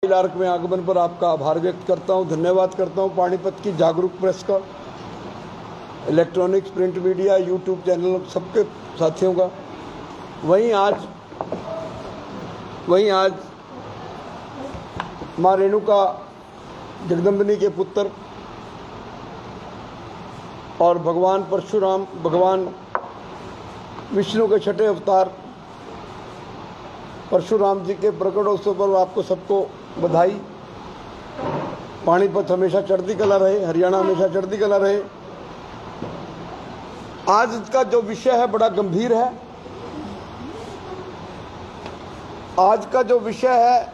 Arc में आगमन पर आपका आभार व्यक्त करता हूं, धन्यवाद करता हूं पानीपत की जागरूक प्रेस का, electronics, print media, YouTube channel सबके साथियों का। वहीं आज माँ रेणुका जगदम्बिनी के पुत्र और भगवान परशुराम, भगवान विष्णु के छठे अवतार परशुराम जी के प्रकटोत्सव पर आपको सबको बधाई। पानीपत हमेशा चढ़ती कला रहे, हरियाणा हमेशा चढ़ती कला रहे। आज का जो विषय है बड़ा गंभीर है। आज का जो विषय है,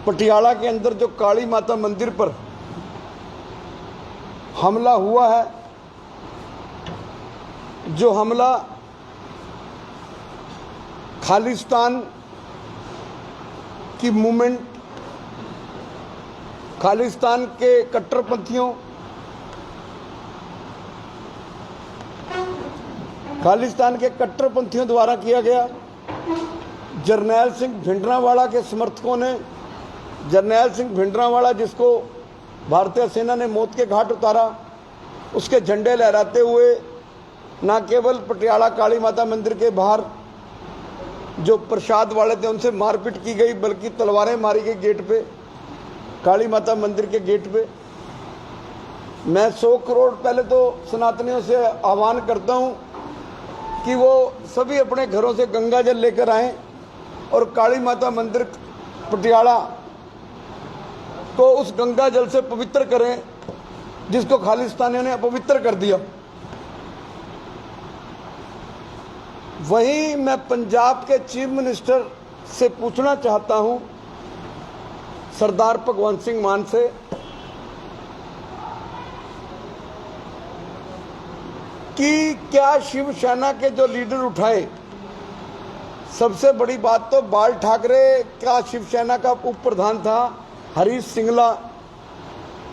पटियाला के अंदर जो काली माता मंदिर पर हमला हुआ है, जो हमला खालिस्तान की मूवमेंट, खालिस्तान के कट्टरपंथियों, द्वारा किया गया। जरनैल सिंह भिंडरांवाला के समर्थकों ने, जरनैल सिंह भिंडरांवाला जिसको भारतीय सेना ने मौत के घाट उतारा, उसके झंडे लहराते हुए न केवल पटियाला काली माता मंदिर के बाहर जो प्रसाद वाले थे उनसे मारपीट की गई, बल्कि तलवारें मारी गई गेट पे, काली माता मंदिर के गेट पे। मैं 100 करोड़ पहले तो सनातनियों से आह्वान करता हूं कि वो सभी अपने घरों से गंगा जल लेकर आएं और काली माता मंदिर पटियाला को उस गंगा जल से पवित्र करें जिसको खालिस्तानियों ने अपवित्र कर दिया। वहीं मैं पंजाब के चीफ मिनिस्टर से पूछना चाहता हूं, सरदार भगवंत सिंह मान से, कि क्या शिवसेना के जो लीडर उठाए, सबसे बड़ी बात तो बाल ठाकरे का शिवसेना का उप प्रधान था हरीश सिंगला,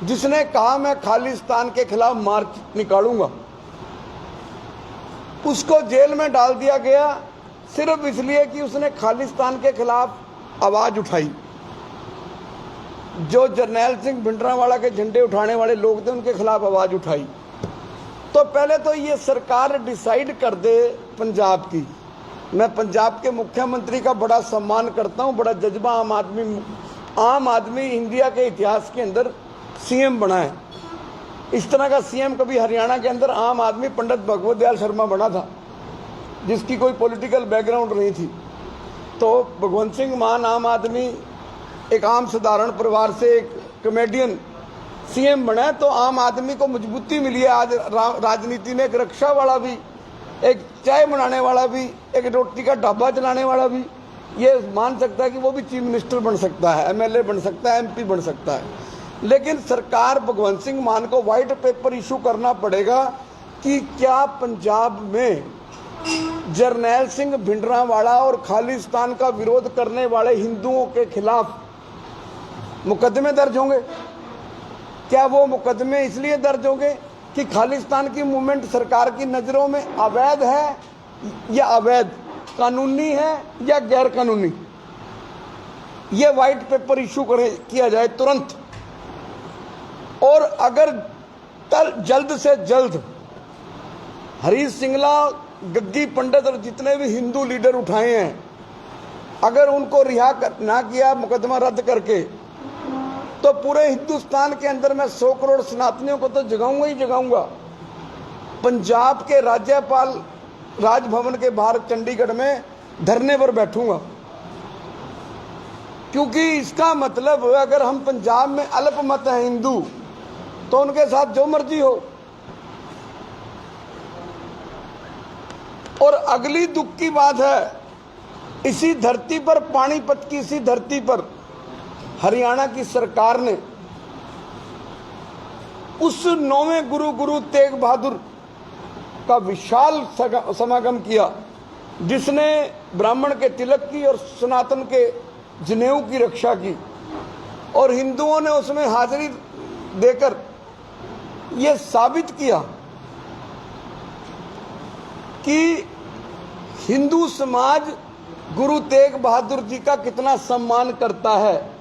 जिसने कहा मैं खालिस्तान के खिलाफ मार्च निकालूंगा, उसको जेल में डाल दिया गया सिर्फ इसलिए कि उसने खालिस्तान के खिलाफ आवाज उठाई। जो जरनैल सिंह भिंडरांवाला के झंडे उठाने वाले लोग थे उनके खिलाफ आवाज उठाई। तो पहले तो ये सरकार डिसाइड कर दे पंजाब की। मैं पंजाब के मुख्यमंत्री का बड़ा सम्मान करता हूं, बड़ा जज्बा आम आदमी इंडिया के इतिहास के अंदर सीएम बना है। इस तरह का सीएम कभी हरियाणा के अंदर आम आदमी पंडित भगवत दयाल शर्मा बना था, जिसकी कोई पॉलिटिकल बैकग्राउंड नहीं थी। तो भगवंत सिंह मान आम आदमी, एक आम साधारण परिवार से एक कॉमेडियन सीएम बना है, तो आम आदमी को मजबूती मिली है। आज राजनीति में एक रक्षा वाला भी, एक चाय बनाने वाला भी, एक रोटी का ढाबा चलाने वाला भी ये मान सकता है कि वो भी चीफ मिनिस्टर बन सकता है, एमएलए बन सकता है, एमपी बन सकता है। लेकिन सरकार भगवंत सिंह मान को व्हाइट पेपर इशू करना पड़ेगा कि क्या पंजाब में जरनैल सिंह भिंडरांवाला और खालिस्तान का विरोध करने वाले हिंदुओं के खिलाफ मुकदमे दर्ज होंगे। क्या वो मुकदमे इसलिए दर्ज होंगे कि खालिस्तान की मूवमेंट सरकार की नजरों में अवैध है या अवैध, कानूनी है या गैर कानूनी, ये व्हाइट पेपर इशू किया जाए तुरंत। और अगर जल्द से जल्द हरीश सिंगला, गद्दी पंडित और जितने भी हिंदू लीडर उठाए हैं, अगर उनको रिहा ना किया मुकदमा रद्द करके, तो पूरे हिंदुस्तान के अंदर मैं 100 करोड़ सनातनियों को तो जगाऊंगा ही जगाऊंगा। पंजाब के राज्यपाल राजभवन के बाहर चंडीगढ़ में धरने पर बैठूंगा, क्योंकि इसका मतलब अगर हम पंजाब में अल्पमत है हिंदू, तो उनके साथ जो मर्जी हो। और अगली दुख की बात है, इसी धरती पर, पानीपत की इसी धरती पर हरियाणा की सरकार ने उस 9वें गुरु तेग बहादुर का विशाल समागम किया, जिसने ब्राह्मण के तिलक की और सनातन के जनेऊ की रक्षा की, और हिंदुओं ने उसमें हाजिरी देकर यह साबित किया कि हिंदू समाज गुरु तेग बहादुर जी का कितना सम्मान करता है।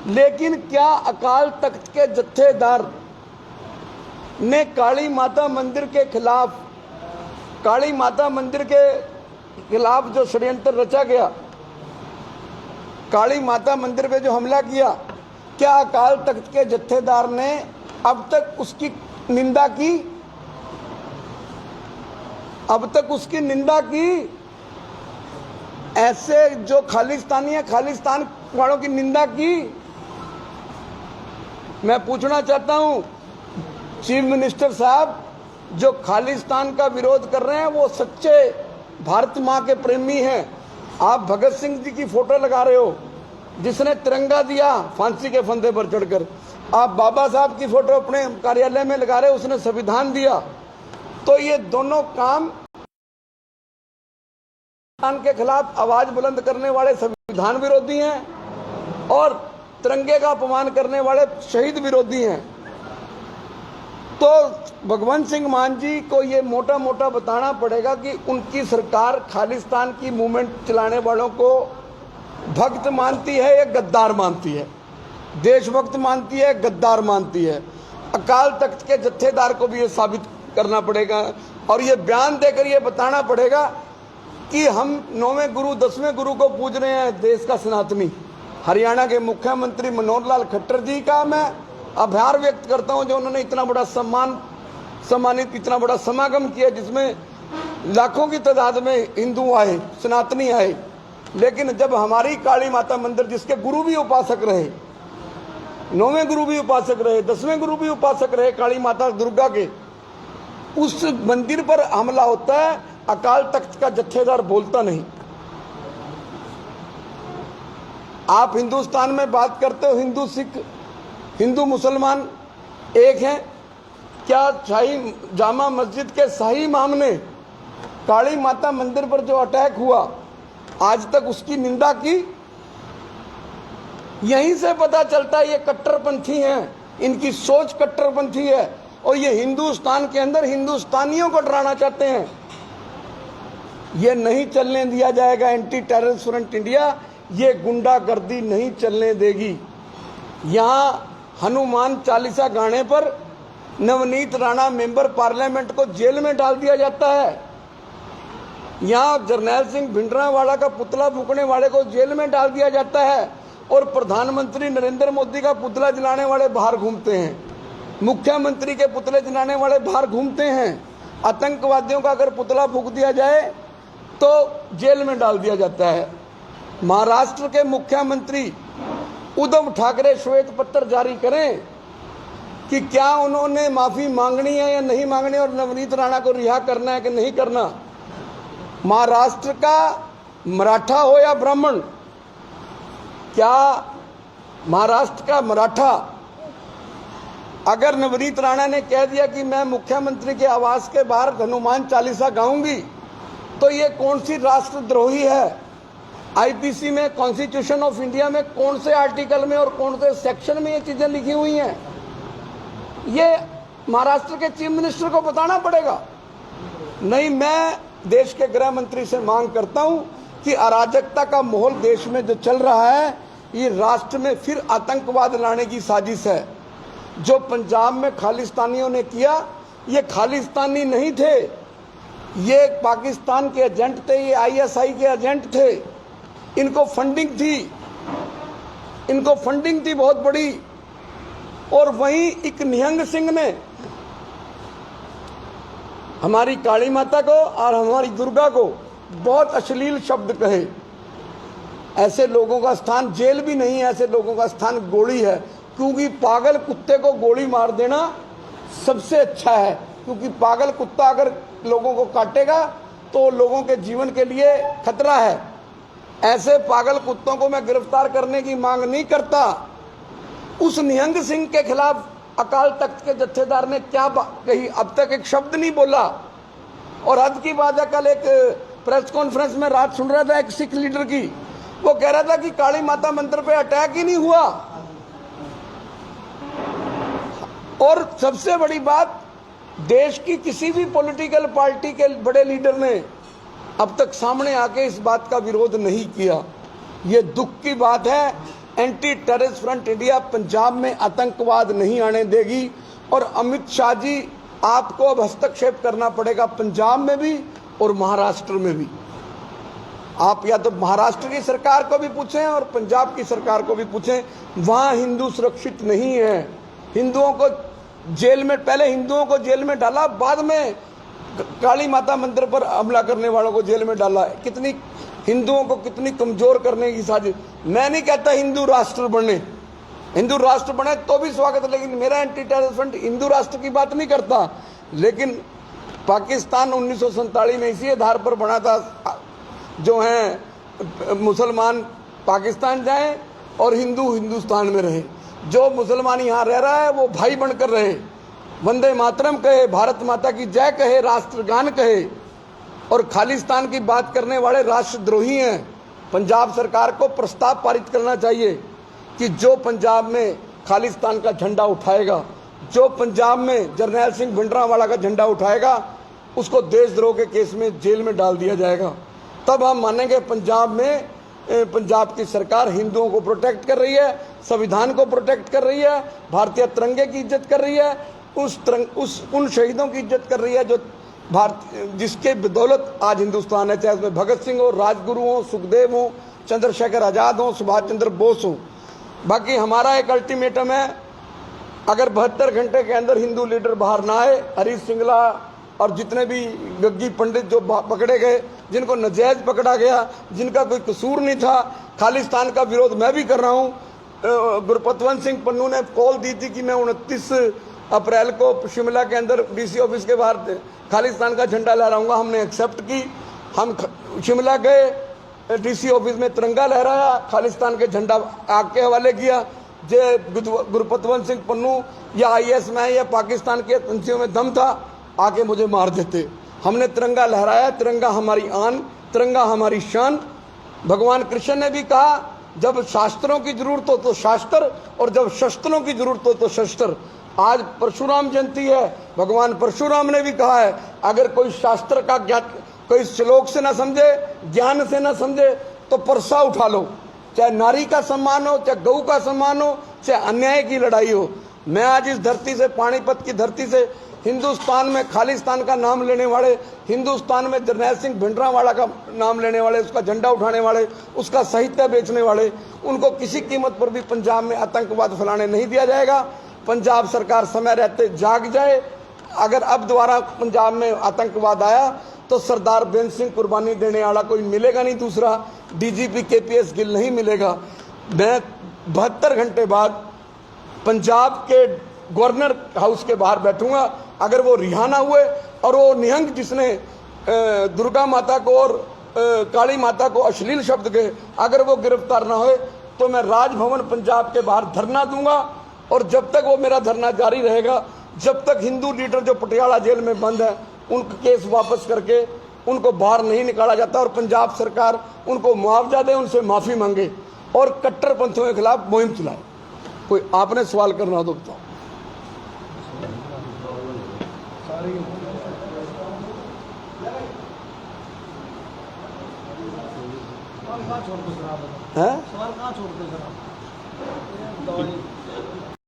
लेकिन क्या अकाल तख्त के जत्थेदार ने काली माता मंदिर के खिलाफ, काली माता मंदिर के खिलाफ जो षड्यंत्र रचा गया, काली माता मंदिर पे जो हमला किया, क्या अकाल तख्त के जत्थेदार ने अब तक उसकी निंदा की? अब तक उसकी निंदा की? ऐसे जो खालिस्तानी है, खालिस्तान वालों की निंदा की? मैं पूछना चाहता हूं चीफ मिनिस्टर साहब, जो खालिस्तान का विरोध कर रहे हैं वो सच्चे भारत मां के प्रेमी हैं। आप भगत सिंह जी की फोटो लगा रहे हो, जिसने तिरंगा दिया फांसी के फंदे पर चढ़कर। आप बाबा साहब की फोटो अपने कार्यालय में लगा रहे हो, उसने संविधान दिया। तो ये दोनों काम के खिलाफ आवाज बुलंद करने वाले संविधान विरोधी हैं और तिरंगे का अपमान करने वाले शहीद विरोधी हैं। तो भगवंत सिंह मान जी को ये मोटा मोटा बताना पड़ेगा कि उनकी सरकार खालिस्तान की मूवमेंट चलाने वालों को भक्त मानती है या गद्दार मानती है, देशभक्त मानती है, गद्दार मानती है। अकाल तख्त के जत्थेदार को भी ये साबित करना पड़ेगा और ये बयान देकर ये बताना पड़ेगा कि हम 9वें गुरु 10वें गुरु को पूज रहे हैं, देश का सनातनी। हरियाणा के मुख्यमंत्री मनोहर लाल खट्टर जी का मैं आभार व्यक्त करता हूं, जो उन्होंने इतना बड़ा सम्मानित इतना बड़ा समागम किया, जिसमें लाखों की तादाद में हिंदू आए, सनातनी आए। लेकिन जब हमारी काली माता मंदिर, जिसके गुरु भी उपासक रहे, 9वें गुरु भी उपासक रहे, 10वें गुरु भी उपासक रहे काली माता दुर्गा के, उस मंदिर पर हमला होता है, अकाल तख्त का जत्थेदार बोलता नहीं। आप हिंदुस्तान में बात करते हो हिंदू सिख, हिंदू मुसलमान एक हैं। क्या शाही जामा मस्जिद के शाही इमाम ने काली माता मंदिर पर जो अटैक हुआ, आज तक उसकी निंदा की? यहीं से पता चलता है ये कट्टरपंथी हैं, इनकी सोच कट्टरपंथी है और ये हिंदुस्तान के अंदर हिंदुस्तानियों को डराना चाहते हैं। ये नहीं चलने दिया जाएगा। एंटी टेररिस्ट फ्रंट इंडिया ये गुंडागर्दी नहीं चलने देगी। यहां हनुमान चालीसा गाने पर नवनीत राणा मेंबर पार्लियामेंट को जेल में डाल दिया जाता है। यहां जरनैल सिंह भिंडरावाला का पुतला फूकने वाले को जेल में डाल दिया जाता है और प्रधानमंत्री नरेंद्र मोदी का पुतला जलाने वाले बाहर घूमते हैं, मुख्यमंत्री के पुतले जलाने वाले बाहर घूमते हैं। आतंकवादियों का अगर पुतला फूक दिया जाए तो जेल में डाल दिया जाता है। महाराष्ट्र के मुख्यमंत्री उद्धव ठाकरे श्वेत पत्र जारी करें कि क्या उन्होंने माफी मांगनी है या नहीं मांगनी और नवनीत राणा को रिहा करना है कि नहीं करना। महाराष्ट्र का मराठा हो या ब्राह्मण, क्या महाराष्ट्र का मराठा अगर नवनीत राणा ने कह दिया कि मैं मुख्यमंत्री के आवास के बाहर हनुमान चालीसा गाऊंगी, तो ये कौन सी राष्ट्रद्रोही है? आईपीसी में, कॉन्स्टिट्यूशन ऑफ इंडिया में कौन से आर्टिकल में और कौन से सेक्शन में ये चीजें लिखी हुई हैं? ये महाराष्ट्र के चीफ मिनिस्टर को बताना पड़ेगा। नहीं, मैं देश के गृह मंत्री से मांग करता हूं कि अराजकता का माहौल देश में जो चल रहा है, ये राष्ट्र में फिर आतंकवाद लाने की साजिश है। जो पंजाब में खालिस्तानियों ने किया, ये खालिस्तानी नहीं थे, ये पाकिस्तान के एजेंट थे, ये आईएसआई के एजेंट थे। इनको फंडिंग थी बहुत बड़ी। और वहीं एक निहंग सिंह ने हमारी काली माता को और हमारी दुर्गा को बहुत अश्लील शब्द कहे। ऐसे लोगों का स्थान जेल भी नहीं है, ऐसे लोगों का स्थान गोली है। क्योंकि पागल कुत्ते को गोली मार देना सबसे अच्छा है, क्योंकि पागल कुत्ता अगर लोगों को काटेगा तो लोगों के जीवन के लिए खतरा है। ऐसे पागल कुत्तों को मैं गिरफ्तार करने की मांग नहीं करता। उस निहंग सिंह के खिलाफ अकाल तख्त के जत्थेदार ने क्या कही? अब तक एक शब्द नहीं बोला। और हद की बात है, कल एक प्रेस कॉन्फ्रेंस में रात सुन रहा था एक सिख लीडर की, वो कह रहा था कि काली माता मंदिर पे अटैक ही नहीं हुआ। और सबसे बड़ी बात, देश की किसी भी पॉलिटिकल पार्टी के बड़े लीडर ने अब तक सामने आके इस बात का विरोध नहीं किया। ये दुख की बात है anti terrorist front India Punjab में आतंकवाद नहीं आने देगी। और अमित शाह जी, आपको अब हस्तक्षेप करना पड़ेगा पंजाब में भी और महाराष्ट्र में भी। आप या तो महाराष्ट्र की सरकार को भी पूछें और पंजाब की सरकार को भी पूछें, वहां हिंदू सुरक्षित नहीं है। हिंदुओं को जेल में, पहले हिंदुओं को जेल में डाला, बाद में काली माता मंदिर पर हमला करने वालों को जेल में डाला। कितनी हिंदुओं को कितनी कमजोर करने की साजिश। मैं नहीं कहता हिंदू राष्ट्र बने, हिंदू राष्ट्र बने तो भी स्वागत, लेकिन मेरा एंटी टेररिस्ट फ्रंट हिंदू राष्ट्र की बात नहीं करता। लेकिन पाकिस्तान 1947 में इसी आधार पर बना था, जो हैं मुसलमान पाकिस्तान जाएं और हिंदू हिंदुस्तान में रहे। जो मुसलमान यहाँ रह रहा है वो भाई बनकर रहे, वंदे मातरम कहे, भारत माता की जय कहे, राष्ट्रगान कहे। और खालिस्तान की बात करने वाले राष्ट्रद्रोही हैं। पंजाब सरकार को प्रस्ताव पारित करना चाहिए कि जो पंजाब में खालिस्तान का झंडा उठाएगा, जो पंजाब में जरनैल सिंह भिंडरांवाला का झंडा उठाएगा, उसको देशद्रोह के केस में जेल में डाल दिया जाएगा। तब हम मानेंगे पंजाब में पंजाब की सरकार हिंदुओं को प्रोटेक्ट कर रही है, संविधान को प्रोटेक्ट कर रही है, भारतीय तिरंगे की इज्जत कर रही है, उन शहीदों की इज्जत कर रही है जो जिसके बदौलत आज हिंदुस्तान है, चाहे उसमें भगत सिंह हो, राजगुरु हो, सुखदेव हो, चंद्रशेखर आजाद हो, सुभाष चंद्र बोस हो। बाकी हमारा एक अल्टीमेटम है, अगर 72 घंटे के अंदर हिंदू लीडर बाहर ना आए, हरीश सिंगला और जितने भी गग्गी पंडित जो पकड़े गए, जिनको नजायज पकड़ा गया, जिनका कोई कसूर नहीं था, खालिस्तान का विरोध मैं भी कर रहा हूँ। गुरपतवंत सिंह पन्नू ने कॉल दी थी कि मैं 29 अप्रैल को शिमला के अंदर डीसी ऑफिस के बाहर खालिस्तान का झंडा लहराऊंगा। हमने एक्सेप्ट की, हम शिमला गए, डीसी ऑफिस में तिरंगा लहराया, खालिस्तान के झंडा आग के हवाले किया। जे गुरपतवंत सिंह पन्नू या IAS में या पाकिस्तान के एजेंसियों में दम था, आके मुझे मार देते। हमने तिरंगा लहराया, तिरंगा हमारी आन, तिरंगा हमारी शान। भगवान कृष्ण ने भी कहा, जब शास्त्रों की जरूरत हो तो शास्त्र, और जब शस्त्रों की जरूरत हो तो शस्त्र। आज परशुराम जयंती है, भगवान परशुराम ने भी कहा है, अगर कोई शास्त्र का ज्ञान, कोई श्लोक से ना समझे, ज्ञान से ना समझे, तो परसा उठा लो। चाहे नारी का सम्मान हो, चाहे गौ का सम्मान हो, चाहे अन्याय की लड़ाई हो। मैं आज इस धरती से, पानीपत की धरती से, हिंदुस्तान में खालिस्तान का नाम लेने वाले, हिंदुस्तान में जरनैल सिंह भिंडरांवाला का नाम लेने वाले, उसका झंडा उठाने वाले, उसका साहित्य बेचने वाले, उनको किसी कीमत पर भी पंजाब में आतंकवाद फैलाने नहीं दिया जाएगा। पंजाब सरकार समय रहते जाग जाए। अगर अब दोबारा पंजाब में आतंकवाद आया तो सरदार बेन सिंह कुर्बानी देने वाला कोई मिलेगा नहीं, दूसरा DGP KPS गिल नहीं मिलेगा। मैं 72 घंटे बाद पंजाब के गवर्नर हाउस के बाहर बैठूंगा, अगर वो रिहा ना हुए और वो निहंग जिसने दुर्गा माता को और काली माता को अश्लील शब्द कहे, अगर वो गिरफ्तार ना हुए, तो मैं राजभवन पंजाब के बाहर धरना दूंगा। और जब तक वो मेरा धरना जारी रहेगा, जब तक हिंदू लीडर जो पटियाला जेल में बंद है, उनका केस वापस करके उनको बाहर नहीं निकाला जाता, और पंजाब सरकार उनको मुआवजा दे, उनसे माफी मांगे और कट्टरपंथियों के खिलाफ मुहिम चलाए। कोई आपने सवाल करना हो तो बताओ। हैं?